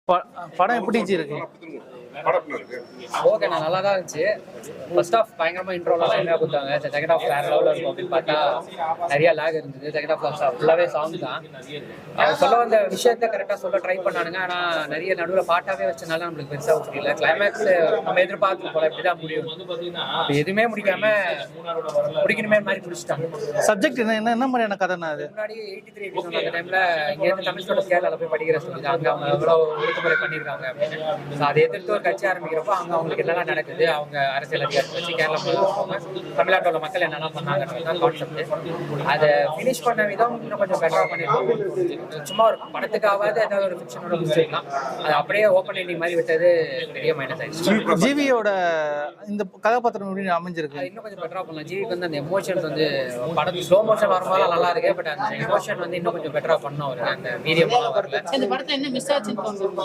படம் எப்படி இருக்கு? ஓகே, நான் நல்லா தான் இருந்துச்சு. ஃபர்ஸ்ட் ஆஃப் பயங்கரமா இன்ட்ரோலாம் என்ன கொடுத்தாங்க, செகண்ட் ஆஃப் வேற லெவலில் இருக்கும் அப்படின்னு பார்த்தா நிறைய லேக் இருந்தது. செகண்ட் ஆஃப் ஃபுல்லாகவே சாங் தான். அவங்க சொல்ல வந்த விஷயத்த கரெக்டாக சொல்ல ட்ரை பண்ணானுங்க. ஆனால் நிறைய நடுவில் பாட்டாவே வச்சனால நம்மளுக்கு பெருசாக புரியல. கிளைமேக்ஸ் நம்ம எதிர்பார்த்து போல இப்படிதான் முடியும், எதுவுமே முடிக்காம முடிக்கணுமே மாதிரி முடிச்சுட்டாங்க. சப்ஜெக்ட் என்ன மாதிரியான கதைனா? அது முன்னாடி 83 எபிசோட் அந்த டைம்ல இங்கேருந்து தமிழ் ஸ்டூடெண்ட்ஸ் கேரளாவில் போய் படிக்கிற சொல்லி அங்கே அவங்க எவ்வளோ ஒழுங்குமுறை பண்ணியிருக்காங்க அப்படின்னு. அதை எதிர்த்து ஒரு கட்சி ஆரம்பிக்கிறப்போ அங்கே அவங்களுக்கு என்னெல்லாம் நடக்குது, அவங்க அரசியல் அதிகாரத்தை வச்சு கேரளா போவாங்க, தமிழ்நாட்டோட மக்கள் என்னெல்லாம் பண்ணாங்கன்றது கான்செப்ட். அதை ஃபினிஷ் பண்ண விதம் இன்னும் கொஞ்சம் பெட்டராக பண்ணியிருக்காங்க. சும்மா ஒரு படத்துக்காவது ஏதாவது ஒரு ஃபிக்ஷனோட முடிச்சிருக்கலாம், அது அப்படியே ஓப்பன் எண்டிங் மாதிரி விட்டது பெரிய மைனஸ் ஆயிடுச்சு. ஜிவியோட இந்த கதாபாத்திரம் அமைஞ்சிருக்கு, இன்னும் கொஞ்சம் பெட்டராக பண்ணலாம். ஜிவிக்கு வந்து அந்த எமோஷன்ஸ் வந்து படத்து ஸ்லோ மோஷன் வரும்போது நல்லா இருக்கு, பட் அந்த எமோஷன் வந்து இன்னும் கொஞ்சம் பெட்டராக பண்ணோம். அவருக்கு அந்த மீடியம் வரல. இந்த படத்தை என்ன மிஸ் ஆச்சுன்னு